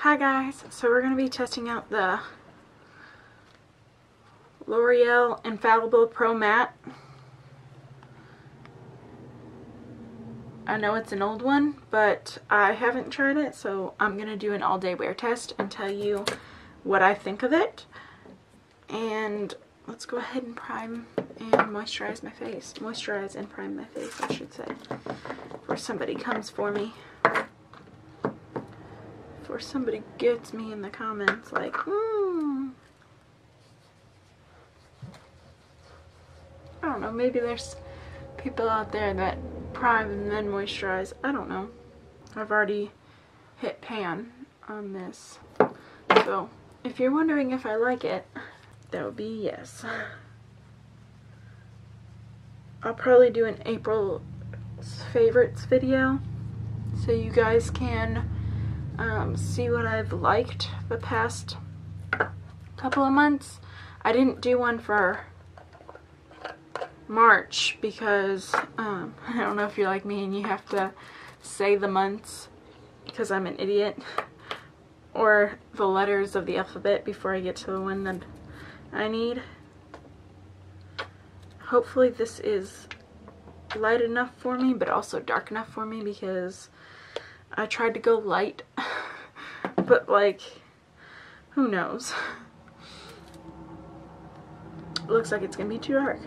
Hi guys, so we're going to be testing out the L'Oreal Infallible Pro Matte. I know it's an old one, but I haven't tried it, so I'm going to do an all-day wear test and tell you what I think of it. And let's go ahead and prime and moisturize my face. Moisturize and prime my face, I should say, before somebody comes for me. Before somebody gets me in the comments like, I don't know, maybe there's people out there that prime and then moisturize. I don't know. I've already hit pan on this. So, if you're wondering if I like it, that would be yes. I'll probably do an April favorites video so you guys can see what I've liked the past couple of months. I didn't do one for March because I don't know if you're like me and you have to say the months because I'm an idiot, or the letters of the alphabet before I get to the one that I need. Hopefully this is light enough for me but also dark enough for me, because I tried to go light but like, who knows. Looks like it's gonna be too dark.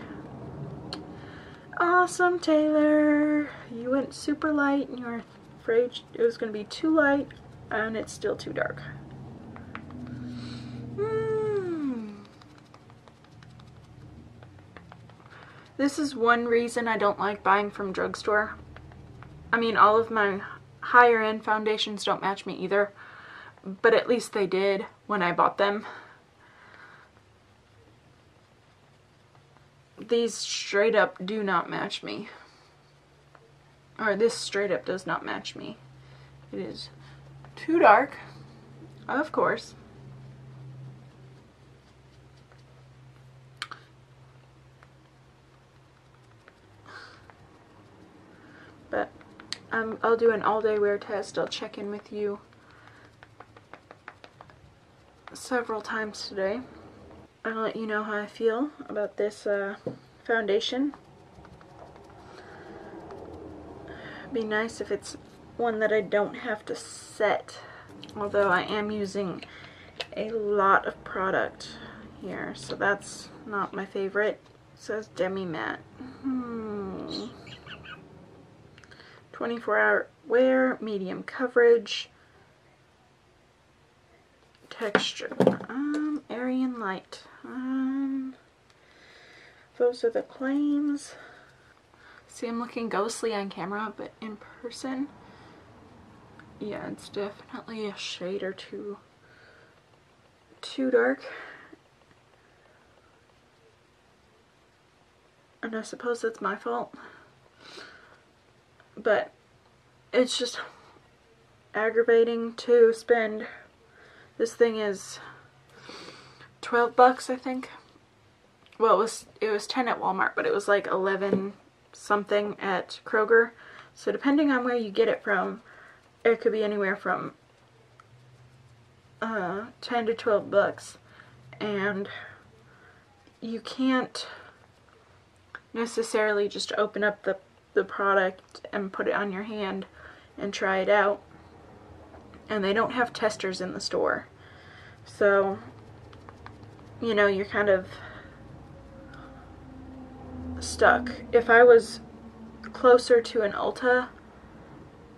Awesome, Taylor. You went super light and you were afraid it was going to be too light, and it's still too dark. This is one reason I don't like buying from drugstore. I mean, all of my higher end foundations don't match me either, but at least they did when I bought them. These straight up do not match me. Or this straight up does not match me. It is too dark, of course. But I'll do an all-day wear test. I'll check in with you several times today. I'll let you know how I feel about this foundation. Be nice if it's one that I don't have to set, although I am using a lot of product here, so that's not my favorite. It says demi matte. 24-hour wear, medium coverage, texture, airy and light. Those are the claims. See, I'm looking ghostly on camera, but in person, yeah, it's definitely a shade or two too dark. And I suppose that's my fault, but it's just aggravating to spend. This thing is $12, I think. Well, it was 10 at Walmart, but it was like 11 something at Kroger. So depending on where you get it from, it could be anywhere from 10 to $12, and you can't necessarily just open up the product and put it on your hand and try it out. And they don't have testers in the store, so you know, you're kind of stuck. If I was closer to an Ulta,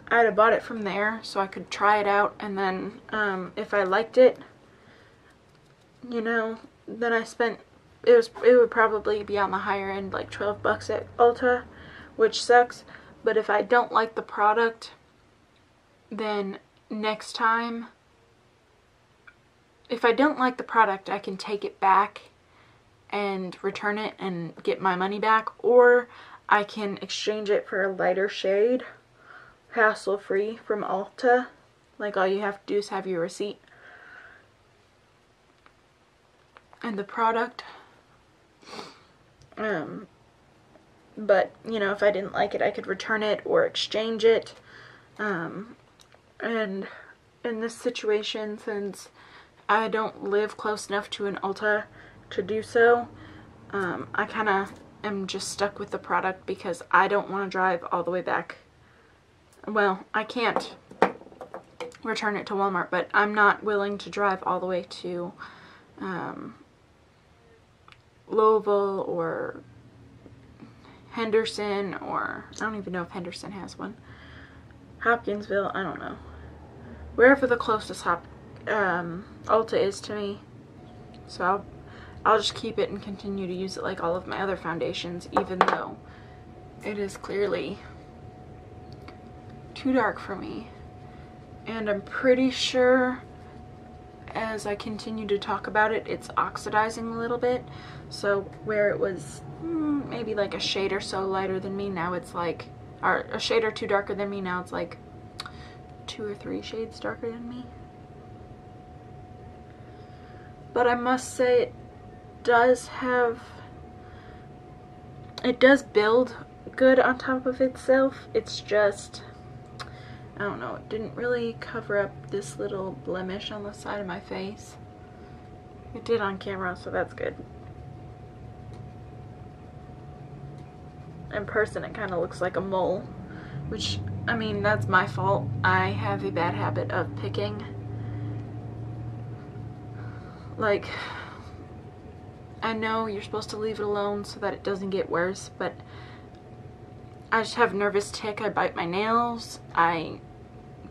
I'd have bought it from there so I could try it out, and then if I liked it, you know, then I spent, it would probably be on the higher end, like $12 at Ulta, which sucks. But if I don't like the product, then next time, if I don't like the product, I can take it back and return it and get my money back, or I can exchange it for a lighter shade, hassle-free, from Ulta. Like, all you have to do is have your receipt and the product. But, you know, if I didn't like it, I could return it or exchange it. And in this situation, since I don't live close enough to an Ulta to do so, I kind of am just stuck with the product because I don't want to drive all the way back. Well, I can't return it to Walmart, but I'm not willing to drive all the way to Louisville or Henderson, or I don't even know if Henderson has one. Hopkinsville, I don't know. Wherever the closest Ulta is to me. So I'll just keep it and continue to use it like all of my other foundations, even though it is clearly too dark for me. And I'm pretty sure as I continue to talk about it, it's oxidizing a little bit. So where it was maybe like a shade or so lighter than me, now it's like, or a shade or two darker than me, now it's like 2 or 3 shades darker than me. But I must say it does build good on top of itself. It's just, I don't know, it didn't really cover up this little blemish on the side of my face. It did on camera, so that's good. In person it kind of looks like a mole, which, I mean, that's my fault. I have a bad habit of picking. Like, I know you're supposed to leave it alone so that it doesn't get worse, but I just have a nervous tick. I bite my nails, I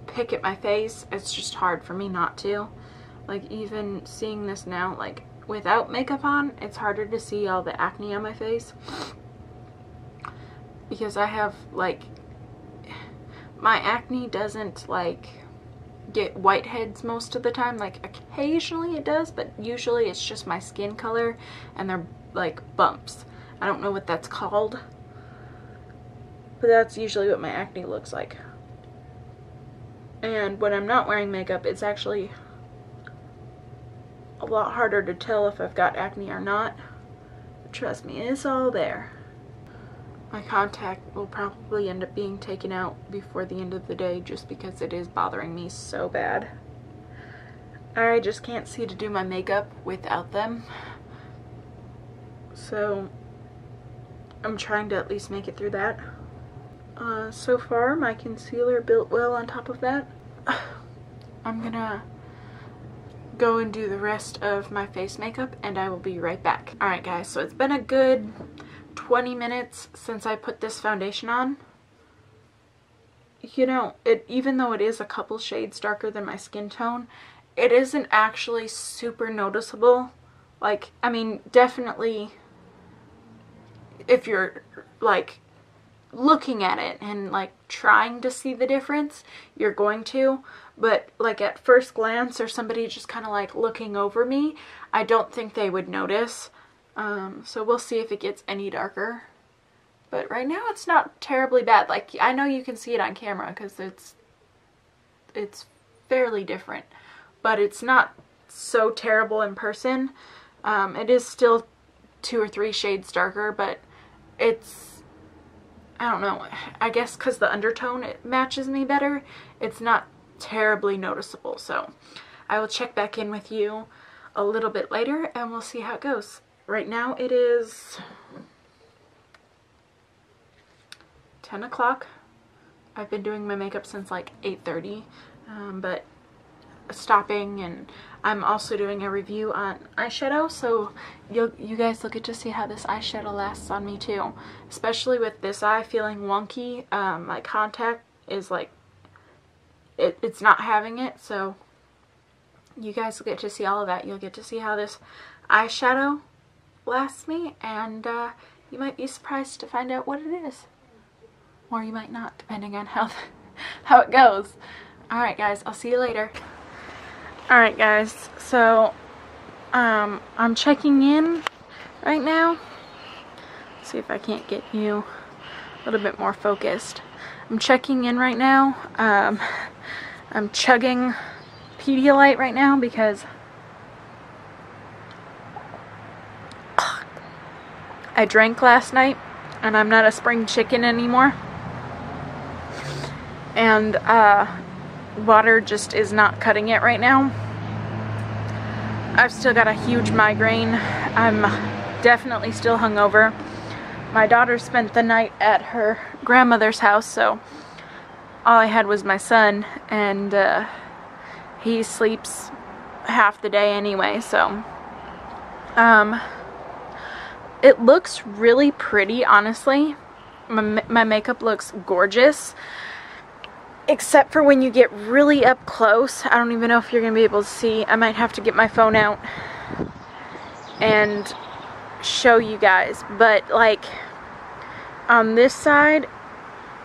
pick at my face. It's just hard for me not to. Like, even seeing this now, like, without makeup on, it's harder to see all the acne on my face. Because I have, like, my acne doesn't, like, get whiteheads most of the time. Like, occasionally it does, but usually it's just my skin color and they're like bumps. I don't know what that's called, but that's usually what my acne looks like. And when I'm not wearing makeup, it's actually a lot harder to tell if I've got acne or not. But trust me, it's all there. My contact will probably end up being taken out before the end of the day just because it is bothering me so bad. I just can't see to do my makeup without them. So I'm trying to at least make it through that. So far my concealer built well on top of that. I'm gonna go and do the rest of my face makeup and I will be right back. Alright guys, so it's been a good 20 minutes since I put this foundation on. You know, even though it is a couple shades darker than my skin tone, it isn't actually super noticeable. Like, I mean, definitely if you're like looking at it and like trying to see the difference, you're going to, but like at first glance or somebody just kind of like looking over me, I don't think they would notice. So we'll see if it gets any darker. But right now it's not terribly bad. Like, I know you can see it on camera because it's fairly different. But it's not so terrible in person. It is still 2 or 3 shades darker, but it's, I don't know, I guess because the undertone, it matches me better. It's not terribly noticeable. So I will check back in with you a little bit later and we'll see how it goes. Right now it is 10 o'clock. I've been doing my makeup since like 8:30, but stopping, and I'm also doing a review on eyeshadow, so you guys will get to see how this eyeshadow lasts on me too. Especially with this eye feeling wonky, my contact is like, it's not having it, so you guys will get to see all of that. You'll get to see how this eyeshadow lasts me, and you might be surprised to find out what it is, or you might not, depending on how it goes. Alright guys, I'll see you later. Alright guys, so I'm checking in right now. Let's see if I can't get you a little bit more focused. I'm checking in right now. I'm chugging Pedialyte right now because I drank last night and I'm not a spring chicken anymore. And water just is not cutting it right now. I've still got a huge migraine. I'm definitely still hungover. My daughter spent the night at her grandmother's house, so all I had was my son, and he sleeps half the day anyway, so it looks really pretty, honestly. My makeup looks gorgeous, except for when you get really up close. I don't even know if you're gonna be able to see. I might have to get my phone out and show you guys, but like on this side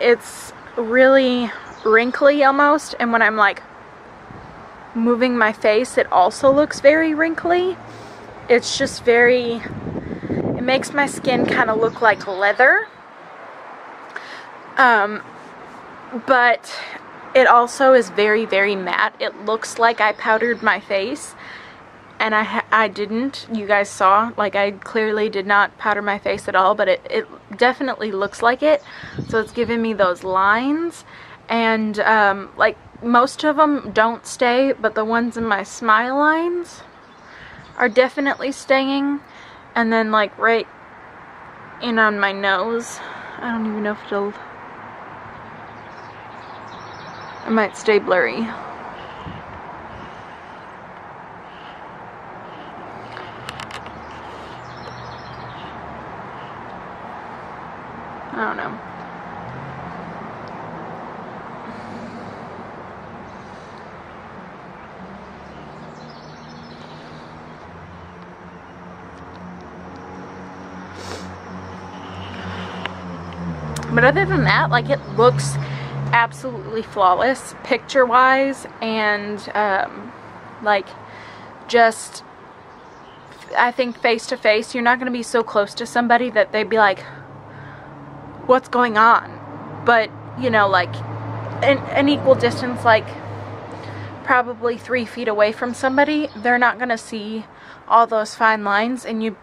it's really wrinkly almost, and when I'm like moving my face it also looks very wrinkly. It's just very, it makes my skin kind of look like leather, but it also is very, very matte. It looks like I powdered my face, and I didn't. You guys saw, like, I clearly did not powder my face at all, but it definitely looks like it. So it's giving me those lines, and like most of them don't stay, but the ones in my smile lines are definitely staying. And then like right in on my nose, I don't even know if it'll, it might stay blurry. I don't know. But other than that, like, it looks absolutely flawless picture wise, and like, just, I think face to face you're not going to be so close to somebody that they'd be like, what's going on? But you know, like an equal distance, like probably 3 feet away from somebody, they're not going to see all those fine lines. And you,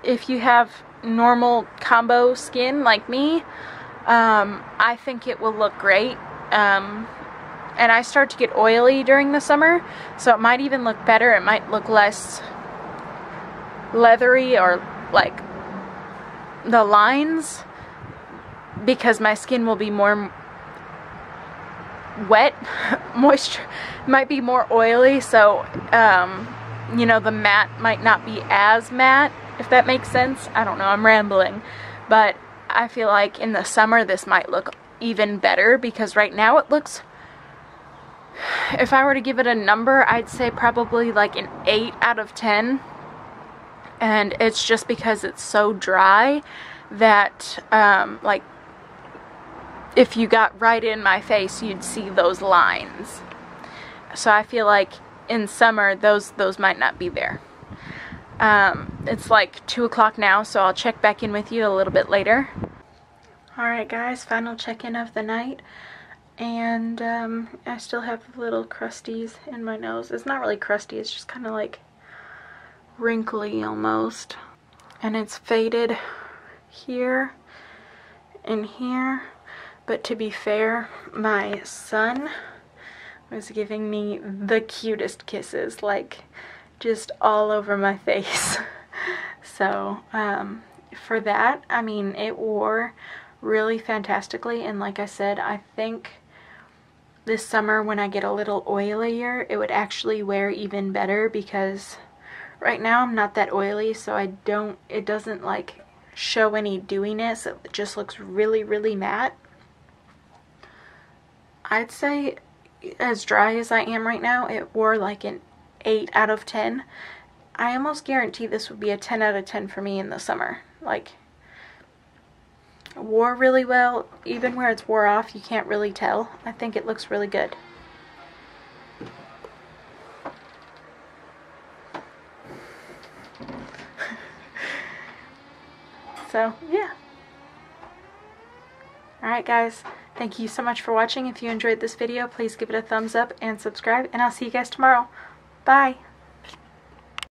if you have normal combo skin like me, I think it will look great. And I start to get oily during the summer, so it might even look better. It might look less leathery, or like the lines, because my skin will be more wet. Moisture might be more oily, so you know, the matte might not be as matte, if that makes sense. I don't know, I'm rambling, but I feel like in the summer this might look even better, because right now it looks, if I were to give it a number, I'd say probably like an 8 out of 10. And it's just because it's so dry that like if you got right in my face you'd see those lines. So I feel like in summer those might not be there. It's like 2 o'clock now, so I'll check back in with you a little bit later. Alright guys, final check-in of the night, and I still have little crusties in my nose. It's not really crusty, it's just kind of like wrinkly almost, and it's faded here and here. But to be fair, my son was giving me the cutest kisses, like just all over my face. So for that, I mean, it wore really fantastically. And like I said, I think this summer when I get a little oilier, it would actually wear even better, because right now I'm not that oily, so it doesn't like show any dewiness. It just looks really, really matte. I'd say, as dry as I am right now, it wore like an 8 out of 10. I almost guarantee this would be a 10 out of 10 for me in the summer. Like, it wore really well. Even where it's wore off, you can't really tell. I think it looks really good. So, yeah. Alright guys, thank you so much for watching. If you enjoyed this video, please give it a thumbs up and subscribe, and I'll see you guys tomorrow. Bye!